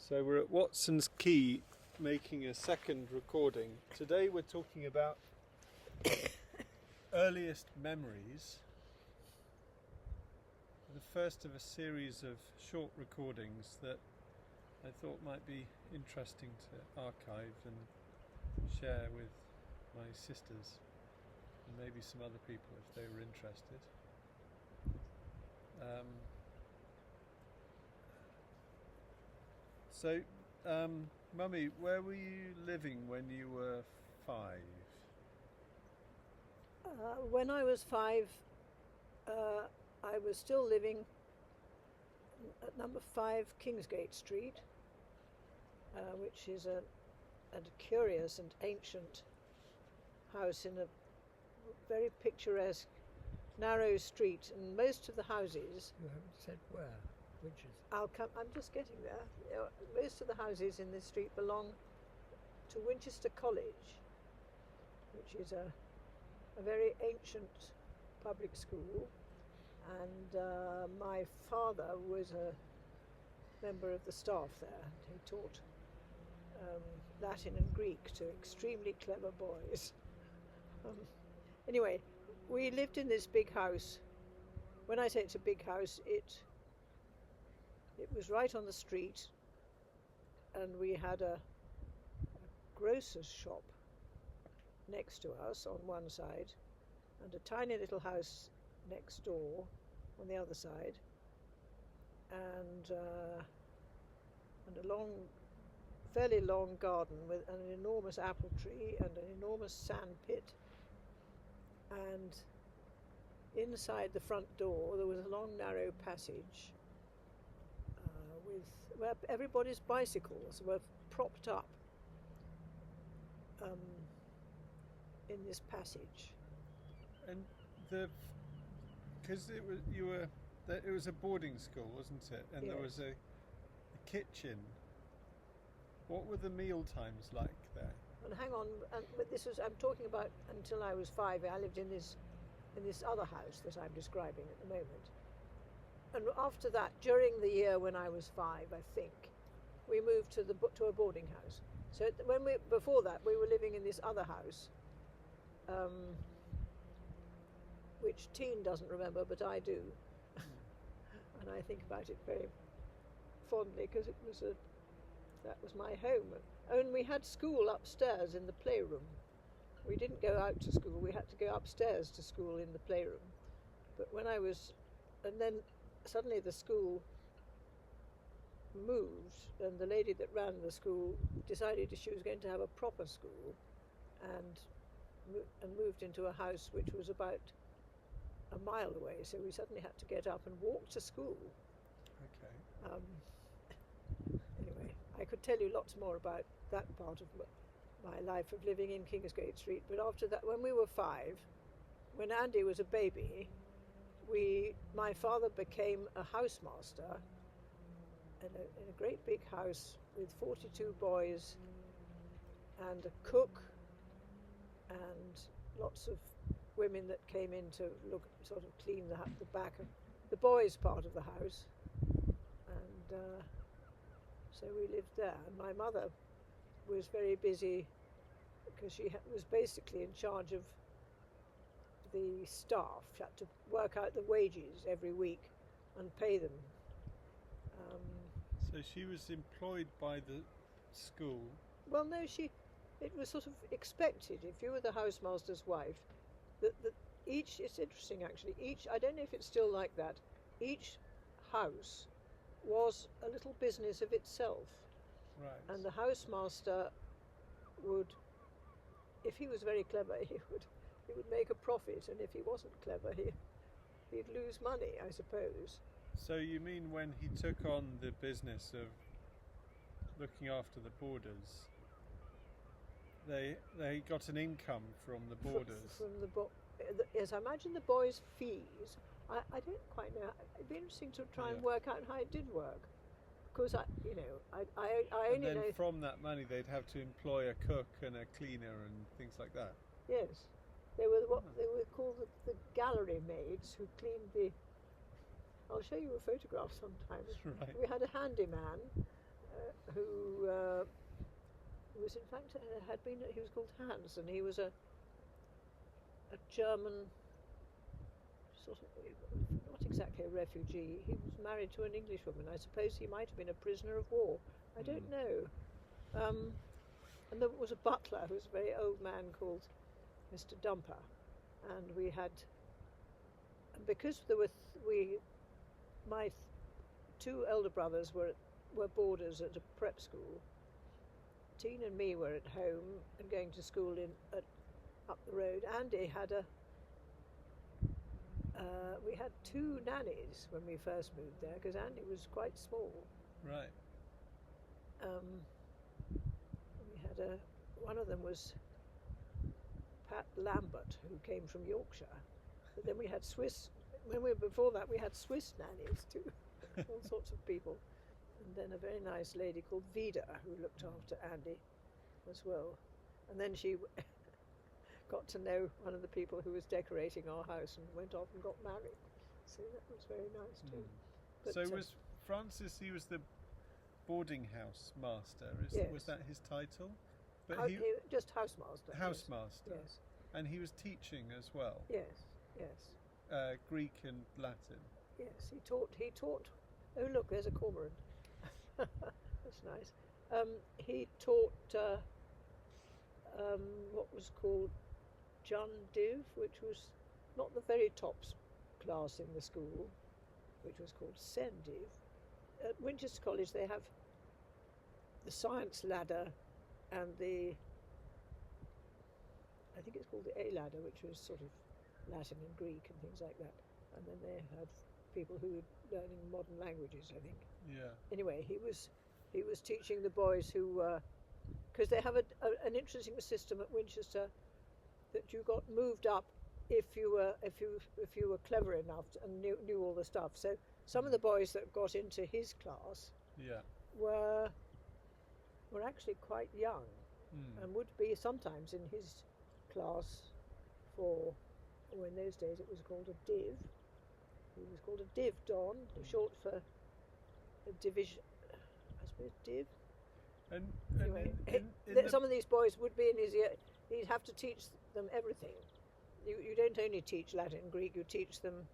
So we're at Watsons Quay making a second recording. Today we're talking about earliest memories. The first of a series of short recordings that I thought might be interesting to archive and share with my sisters and maybe some other people if they were interested. Mummy, where were you living when you were 5? When I was 5, I was still living at number 5 Kingsgate Street, which is a curious and ancient house in a very picturesque, narrow street, and most of the houses... You haven't said where, which is... I'm just getting there. Most of the houses in this street belong to Winchester College, which is a very ancient public school, and my father was a member of the staff there. He taught Latin and Greek to extremely clever boys. Anyway, we lived in this big house. When I say it's a big house, it was right on the street, and we had a grocer's shop next to us on one side, and a tiny little house next door on the other side, and a fairly long garden with an enormous apple tree and an enormous sand pit. And inside the front door there was a long narrow passage where everybody's bicycles were propped up in this passage. And because it was a boarding school, wasn't it? And Yes. There was a kitchen. What were the meal times like there? And hang on, but I'm talking about until I was 5. I lived in this other house that I'm describing at the moment. And after that, during the year when I was 5, I think, we moved to a boarding house. So before that, we were living in this other house, which Teen doesn't remember, but I do. And I think about it very fondly because that was my home. And we had school upstairs in the playroom. We didn't go out to school. We had to go upstairs to school in the playroom. But and then suddenly the school moved, and the lady that ran the school decided she was going to have a proper school, and moved into a house which was about a mile away. So we suddenly had to get up and walk to school. Okay. Anyway, I could tell you lots more about that part of my life of living in Kingsgate Street, but after that, when we were 5, when Andy was a baby, my father became a housemaster in a great big house with 42 boys and a cook and lots of women that came in to sort of clean the back of the boys' part of the house, and so we lived there. And my mother was very busy because she was basically in charge of the staff. She had to work out the wages every week and pay them. So she was employed by the school? Well, no, it was sort of expected. If you were the housemaster's wife, that it's interesting actually, I don't know if it's still like that, each house was a little business of itself. Right. And the housemaster would, if he was very clever, he would make a profit, and if he wasn't clever, he'd lose money, I suppose. So you mean when he took on the business of looking after the boarders, they got an income from the boarders? Yes, I imagine the boys' fees. I don't quite know. It'd be interesting to try and work out how it did work. Because I only know. From that money, they'd have to employ a cook and a cleaner and things like that. Yes, they were they were called the gallery maids who cleaned the. I'll show you a photograph sometime. Right. We had a handyman who was in fact he was called Hans, and he was a German sort of, not exactly a refugee. He was married to an English woman. I suppose he might have been a prisoner of war. I don't know. And there was a butler who was a very old man called Mr. Dumper, and we had, because there were my two elder brothers were boarders at a prep school. Teen and me were at home and going to school up the road. Andy had we had two nannies when we first moved there, because Andy was quite small. Right. We had one of them was Pat Lambert, who came from Yorkshire. But then we had before that we had Swiss nannies too, all sorts of people. And then a very nice lady called Vida, who looked after Andy as well. And then she got to know one of the people who was decorating our house and went off and got married. So that was very nice too. But, so was Francis, he was the boarding house master, yes. Was that his title? But he just housemaster. Housemaster. Yes. And he was teaching as well? Yes, yes. Greek and Latin? Yes, he taught, oh look, there's a cormorant. That's nice. He taught what was called John Div, which was not the very top class in the school, which was called Sendiv. At Winchester College they have the science ladder and I think it's called the A ladder, which was sort of Latin and Greek and things like that. And then they had people who were learning modern languages, I think. Yeah. Anyway, he was teaching the boys who, because they have an interesting system at Winchester that you got moved up if you were clever enough and knew all the stuff. So some of the boys that got into his class were actually quite young and would be sometimes in his class or in those days it was called a div. He was called a div don, short for a division, I suppose, div. And anyway, in some of these boys would be in his year. He'd have to teach them everything. You don't only teach Latin and Greek, you teach them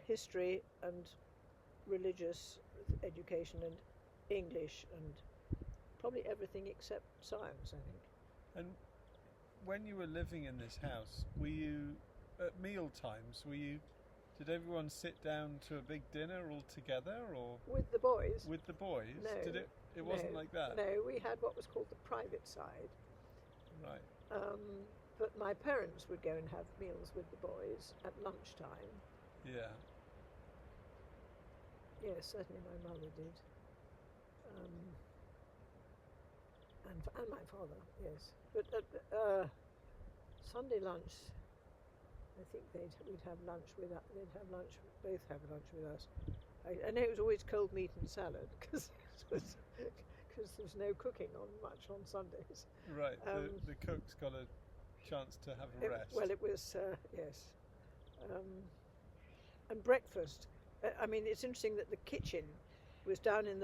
history and religious education and English and probably everything except science, I think. And when you were living in this house, were you, at meal times, did everyone sit down to a big dinner all together, or with the boys? With the boys? No. It wasn't like that? No, we had what was called the private side. Right. But my parents would go and have meals with the boys at lunchtime. Yeah. Yes, certainly my mother did. And my father, yes. But at Sunday lunch, I think we'd have lunch with us. Both have lunch with us. I know it was always cold meat and salad because there was no cooking much on Sundays. Right. The cook's got a chance to have a rest. Well, it was yes. And breakfast. I mean, it's interesting that the kitchen was down in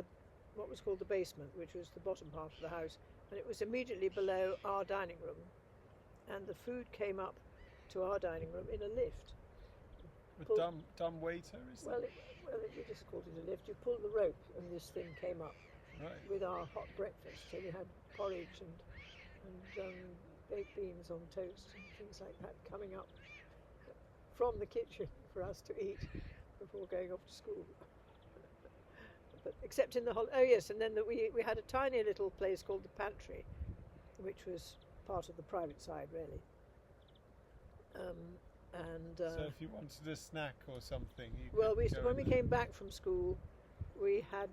what was called the basement, which was the bottom part of the house, and it was immediately below our dining room, and the food came up to our dining room in a lift. With dumb waiter, is well, that? We just called it a lift. You pulled the rope, and this thing came up with our hot breakfast. So we had porridge and baked beans on toast and things like that coming up from the kitchen for us to eat before going off to school. But except in the oh yes, and then we had a tiny little place called the pantry, which was part of the private side really. So if you wanted a snack or something, when we came back from school, we had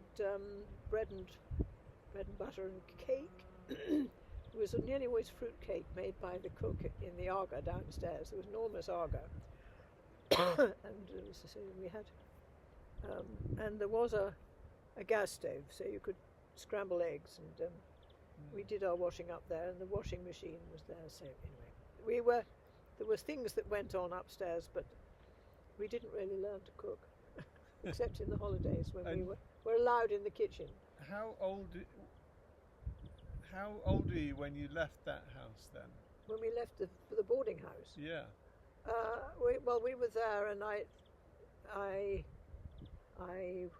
bread and butter and cake. It was nearly always fruit cake made by the cook in the Arga downstairs. There was enormous Arga, and we had, and there was a gas stove, so you could scramble eggs, and we did our washing up there, and the washing machine was there. So anyway, there were things that went on upstairs, but we didn't really learn to cook, except in the holidays when we were allowed in the kitchen. how old were you when you left that house then? When we left the boarding house. Yeah. We were there, and I there's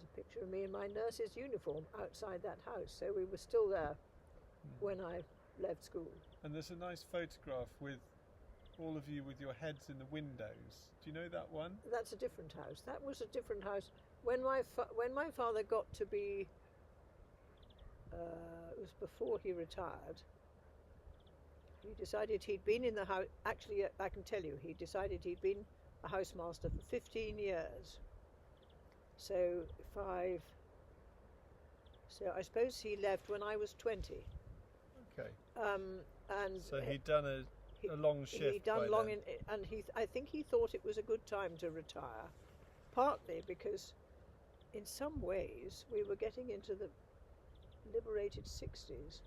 a picture of me in my nurse's uniform outside that house, so we were still there when I left school. And there's a nice photograph with all of you with your heads in the windows. Do you know that one? That's a different house. That was a different house. When my father got to be, it was before he retired. He decided he'd been in the house. Actually, I can tell you, he decided he'd been a housemaster for 15 years. So I suppose he left when I was 20. Okay. And so he'd done a long shift. He'd done by long, then. I think he thought it was a good time to retire, partly because, in some ways, we were getting into the liberated 60s.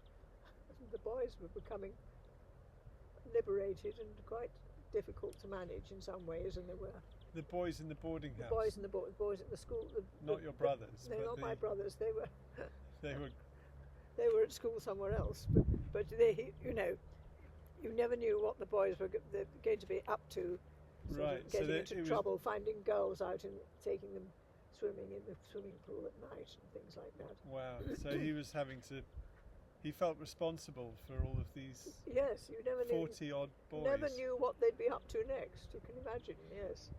The boys were becoming liberated and quite difficult to manage in some ways, and there were the boys in the boarding house. The boys in the boys at the school. Not your brothers. They're not my brothers. They were. They were. They were at school somewhere else, but they, you never knew what the boys were going to be up to. Right. Getting into trouble, finding girls out and taking them swimming in the swimming pool at night and things like that. Wow. So he was having to. He felt responsible for all of these. Yes, you never 40-odd boys. Never knew what they'd be up to next. You can imagine. Yes.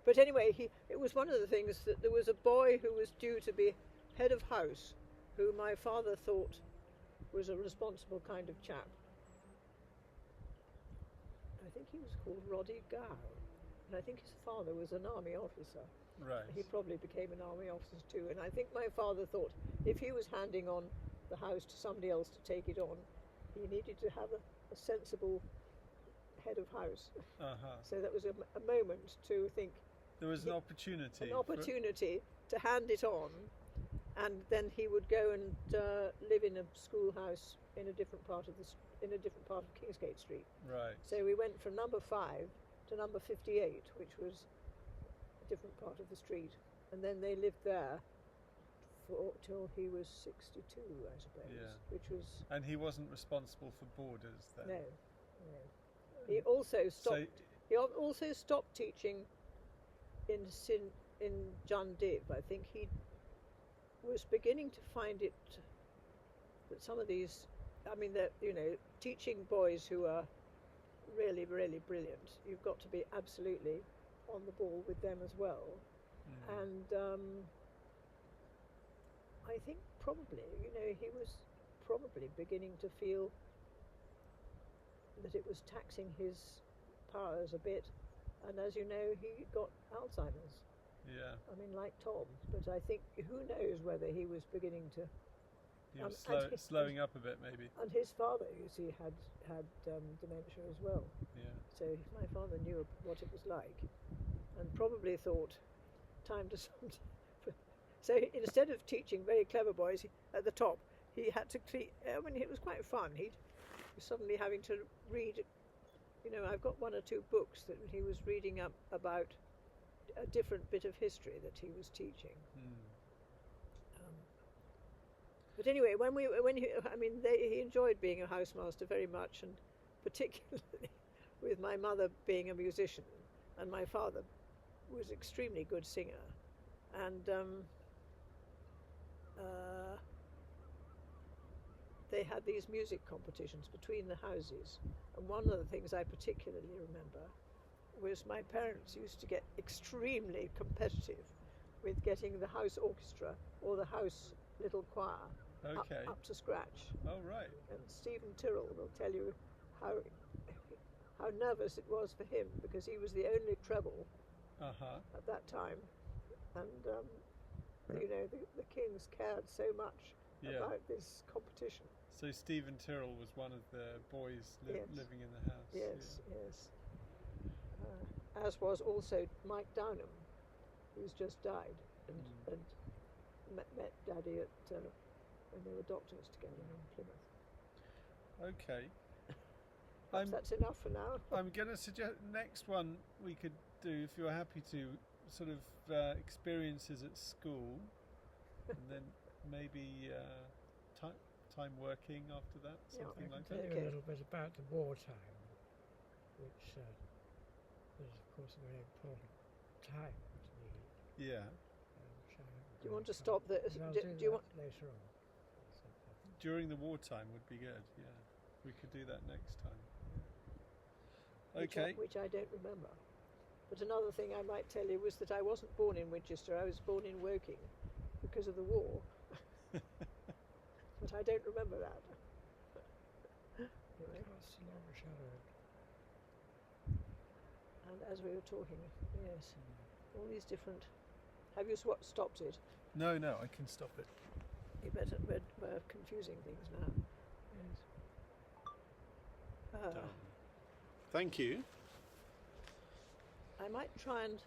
But anyway, it was one of the things that there was a boy who was due to be head of house, who my father thought was a responsible kind of chap. I think he was called Roddy Gow, and I think his father was an army officer. Right. He probably became an army officer too, and I think my father thought if he was handing on the house to somebody else to take it on, he needed to have a sensible head of house. So that was a moment to think. There was an opportunity. An opportunity to hand it on, and then he would go and live in a schoolhouse in a different part of Kingsgate Street. Right. So we went from number 5 to number 58, which was a different part of the street, and then they lived there till he was 62, I suppose. Yeah. Which was. And he wasn't responsible for boarders then. No. He also stopped. He also stopped teaching in Jundiv. I think he was beginning to find it that some of these, teaching boys who are really, really brilliant, you've got to be absolutely on the ball with them as well. And I think probably, he was probably beginning to feel that it was taxing his powers a bit, and as you know, he got Alzheimer's. Yeah. Like Tom, but I think who knows whether he was beginning to. He was slowing up a bit, maybe. And his father, you see, had dementia as well. Yeah. So my father knew what it was like, and probably thought, time to. So instead of teaching very clever boys at the top, he had to. It was quite fun. He was suddenly having to read. I've got 1 or 2 books that he was reading up about a different bit of history that he was teaching. But anyway, he enjoyed being a housemaster very much, and particularly with my mother being a musician, and my father was an extremely good singer, and they had these music competitions between the houses, and one of the things I particularly remember was my parents used to get extremely competitive with getting the house orchestra or the house little choir up to scratch. Oh, right. And Stephen Tyrrell will tell you how nervous it was for him, because he was the only treble at that time, and the Kings cared so much about this competition. So Stephen Tyrrell was one of the boys living in the house. Yes. As was also Mike Downham, who's just died, and met Daddy when they were doctors together in Plymouth. Okay. That's enough for now. I'm going to suggest next one we could do, if you're happy to, sort of experiences at school. and then maybe time working after that, Yeah, something I can like tell that. you Okay. a little bit about the wartime, which is, of course, a very important time to me. Yeah. Which I haven't Do you want to really stop covered. there? But I'll Do do you that want? later on. During the wartime would be good. Yeah, we could do that next time. Okay. Which I don't remember. But another thing I might tell you was that I wasn't born in Winchester. I was born in Woking because of the war. But I don't remember that. Anyway, Casts a long shadow. and as we were talking, yes, all these different. Have you stopped it? No, I can stop it. You better. We're confusing things now. Yes. Done. Thank you. I might try and